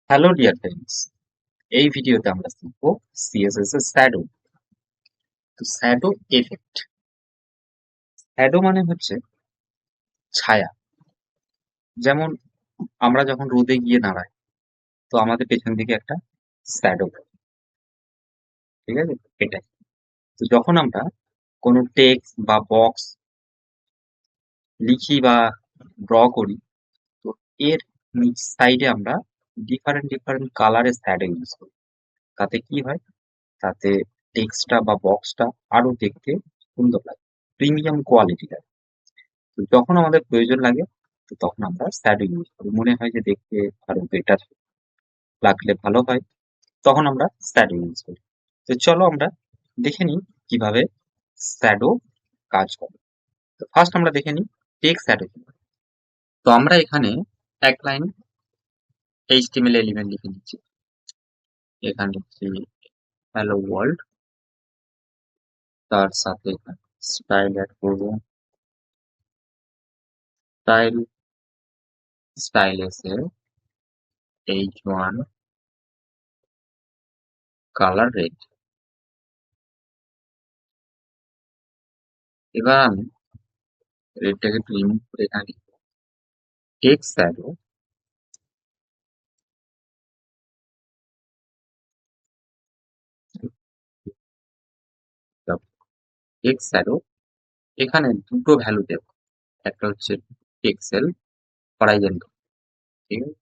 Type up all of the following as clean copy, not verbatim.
Hello dear friends, এই ভিডিওতে আমরা শিখব সিএসএস এর শ্যাডো। তো শ্যাডো এফেক্ট, শ্যাডো মানে হচ্ছে ছায়া। যেমন আমরা যখন রোদে গিয়ে দাঁড়াই, তো আমাদের পেছন দিকে একটা শ্যাডো, ঠিক আছে? এটাই। তো যখন আমরা কোনো টেক্সট বা বক্স লিখি বা ড্র করি, তো এর নিচ সাইডে আমরা ডিফারেন্ট ডিফারেন্ট কালারের শ্যাডো ইউজ করি। তাতে কি হয়? তাতে টেক্সটটা বা বক্সটা আরো দেখতে সুন্দর লাগে, প্রিমিয়াম কোয়ালিটি লাগে। তো যখন আমাদের প্রয়োজন লাগে, তো তখন আমরা শ্যাডো ইউজ করি, মনে হয় যে দেখতে আরো বেটার লাগলে ভালো হয়, তখন আমরা শ্যাডো ইউজ করি। তো চলো আমরা দেখে নিই কিভাবে শ্যাডো কাজ করে। তো ফার্স্ট আমরা দেখে নিই টেক্সট শ্যাডো কি। তো আমরা এখানে এক লাইন এইচটিএমএল এলিমেন্ট লিখে নিচ্ছি। এখানে লিখছি হ্যালো ওয়ার্ল্ড, তার সাথে স্টাইল অ্যাড করবো। স্টাইল, স্টাইলেসে H1 কালার রেড। এবার আমি রেডটাকে একটু রিমুভ করে এখানে টেক্সট শ্যাডো, টেক্সট শ্যাডো এখানে দুটো ভ্যালু দেব। একটা হচ্ছে পিক্সেল হরাইজন্টাল, ঠিক আছে?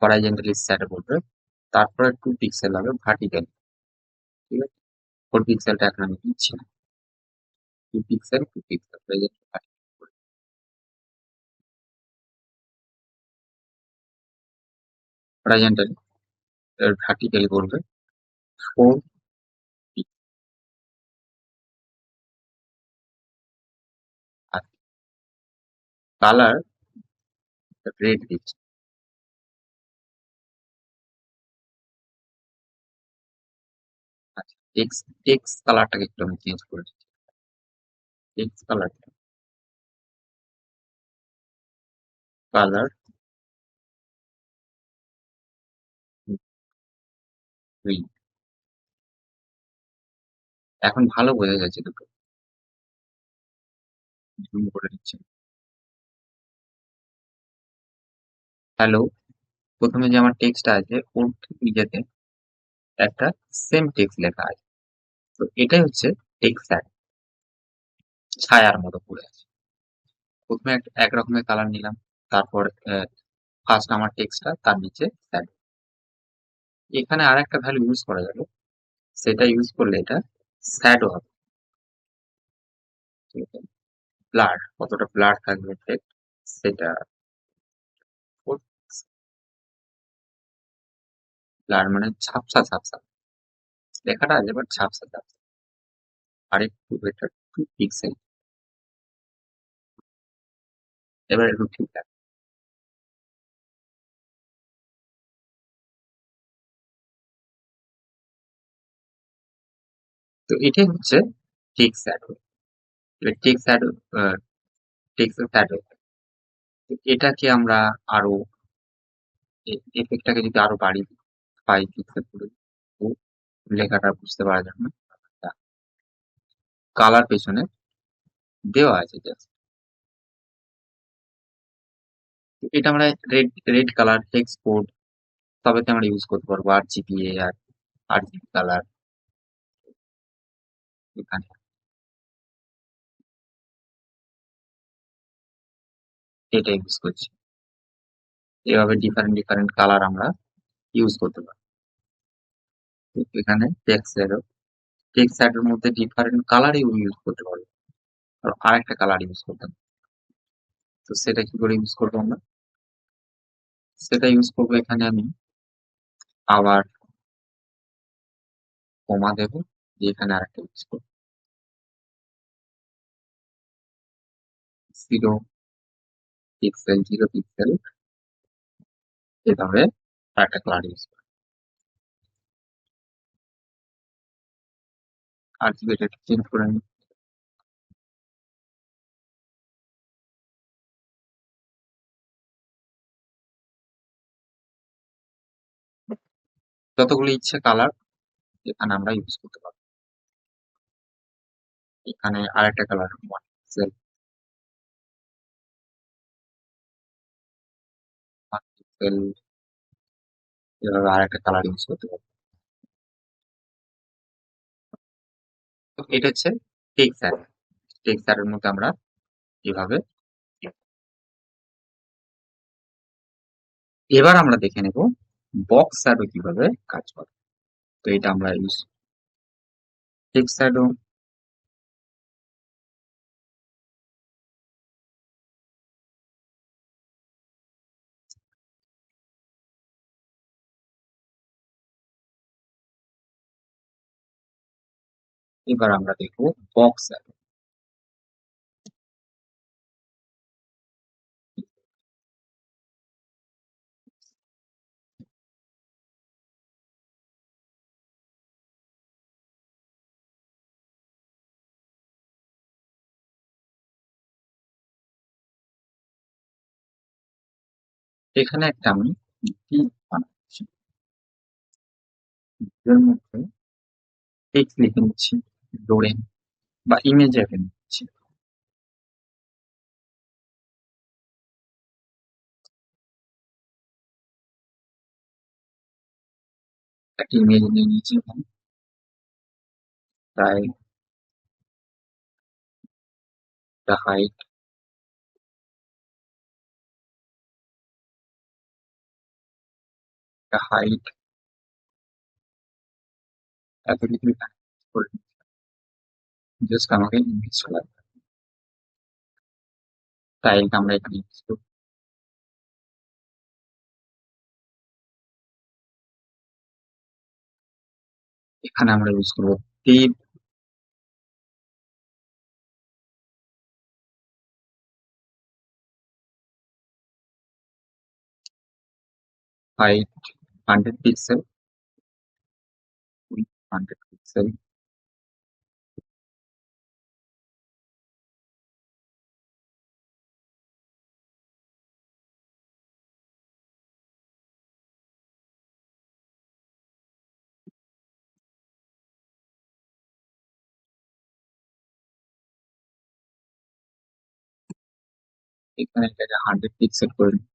হরাইজন্টালি শ্যাডো বলবে। তারপরে 2 পিক্সেল হবে ভার্টিক্যাল, ঠিক আছে? 4 পিক্সেলটা এখন আমি দিচ্ছি না। 2 পিক্সেল 2 পিক্সেল হরাইজন্টালি, ভার্টিক্যালি বলবে 4 পিক্সেল। আর কালার রেড দিচ্ছি। আচ্ছা, টেক্সট টেক্সট কালারটাকে একটু আমি চেঞ্জ করে দিচ্ছি। টেক্সট কালারটা কালার গ্রিন। এখন ভালো বোঝা যাচ্ছে দুটো, জুম করে দিচ্ছি। হ্যালো, প্রথমে যে আমার টেক্সট আছে ওর ঠিক নিচেতে একটা সেম টেক্সট লেখা আছে। তো এটাই হচ্ছে টেক্সট শ্যাডো, ছায়ার মতো পড়ে আছে। প্রথমে এক রকমের কালার নিলাম, তারপর ফার্স্ট আমার টেক্সটটা, তার নিচে শ্যাডো। এখানে আর একটা ভ্যালু ইউজ করা যাবে, সেটা ইউজ করলে এটা শ্যাডো হবে। ব্লার, কতটা ব্লার থাকবে এফেক্ট, সেটা ব্লার মানে ঝাপসা ঝাপসা লেখাটা আছে, বাট ঝাপসা ঝাপসা। আর একটু এটা 2 পিক্সেল, এবার একটু ঠিক আছে। তো এটাই হচ্ছে টেক্সট শ্যাডো। এবার টেক্সট শ্যাডো, এটাকে আমরা আরো এফেক্টটাকে যদি আরো বাড়িয়ে 5 পিক্সেল করে দিই, তো লেখাটা বুঝতে পারা যাবে না। কালার পেছনে দেওয়া আছে জাস্ট। এটা আমরা red red colour text code তবেতে আমরা ইউজ করতে পারবো। RGBA আর RGB কালার এখানে এটা ইউজ করছি। এভাবে ডিফারেন্ট ডিফারেন্ট কালার আমরা ইউজ করতে পারবো। তো এখানে টেক্সট শ্যাডোর মধ্যে ডিফারেন্ট কালার ইউজ করতে পারবো, আর আরেকটা কালার ইউজ করতে পারবো। তো সেটা কি করে ইউজ করবো আমরা? সেটা ইউজ করবো, এখানে আমি আবার কমা দেবো, দিয়ে এখানে আরেকটা ইউজ করবো 0 পিক্সেল 0 পিক্সেল, এভাবে আরেকটা কালার ইউজ করবো। আর কি এটা চেঞ্জ করে নিই। যতগুলো ইচ্ছে কালার এখানে আমরা ইউজ করতে পারবো। এখানে আরেকটা কালার ওয়ান পিক্সেল, এভাবে আরেকটা কালার ইউজ করতে পারবো। তো এটা হচ্ছে টেক্সচার। টেক্সচারের মধ্যে আমরা এভাবে, এবার আমরা দেখে নেব বক্স শ্যাডো কিভাবে কাজ করে। তো এটা আমরা ইউজ টেক্সট শ্যাডো, এবার আমরা দেখবো বক্স শ্যাডো। এখানে একটা আমি তীর বানাচ্ছি, এর মধ্যে টেক্সট লিখে নিচ্ছি, ডোরেন বা ইমেজ এঁকে নিচ্ছি। একটা ইমেজ নিয়ে নিয়েছি এখানে, তাই একটা হাইট, একটা হাইট, এত কিছু করে জাস্ট আমাকে ইমেজ লাগবে। স্টাইলটা আমরা এখানে ইউজ করব। এখানে আমরা ইউজ করবো টিপ, হাইট 100 পিক্সেল, উইথ 100 পিক্সেল। এখানে এটাকে 100 পিক্সেল করে নিই।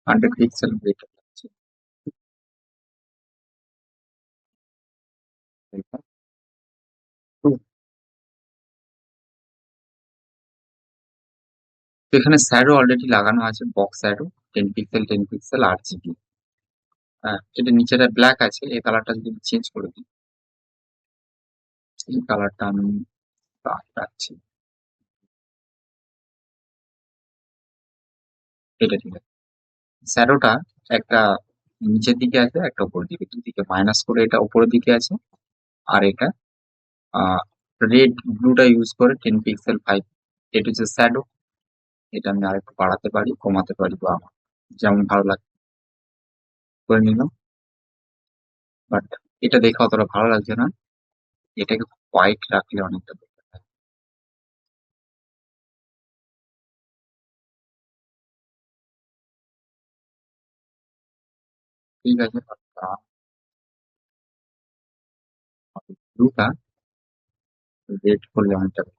100 পিক্সেল বেটার লাগছে। তো এখানে শ্যাডো অলরেডি লাগানো আছে, box shadow 10 pixel 10 pixel RGB। হ্যাঁ, এটা নিচেটা ব্ল্যাক আছে, এই কালারটা যদি চেঞ্জ করে দিই, এই কালারটা আমি রাখছি, এটা ঠিক আছে। শ্যাডোটা একটা নিচের দিকে আছে, একটা উপরের দিকে, দুদিকে মাইনাস করে এটা উপরের দিকে আছে। আর এটা রেড ব্লুটা ইউজ করে 10 পিক্সেল 5, এটা হচ্ছে শ্যাডো। এটা আমি আরেকটু বাড়াতে পারি, কমাতে পারি, বা আমার যেমন ভালো লাগে করে নিলাম। বাট এটা দেখে অতটা ভালো লাগছে না, এটাকে হোয়াইট রাখলে অনেকটা better হয়। ঠিক আছে, ব্লুটা রেড করলে অনেকটা better।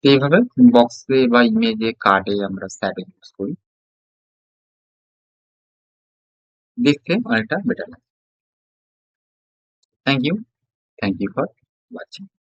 তো এইভাবে বক্সে বা ইমেজে কার্ডে আমরা শ্যাডো ইউজ করি, দেখতে অনেকটা বেটার লাগে। Thank you, thank you for watching.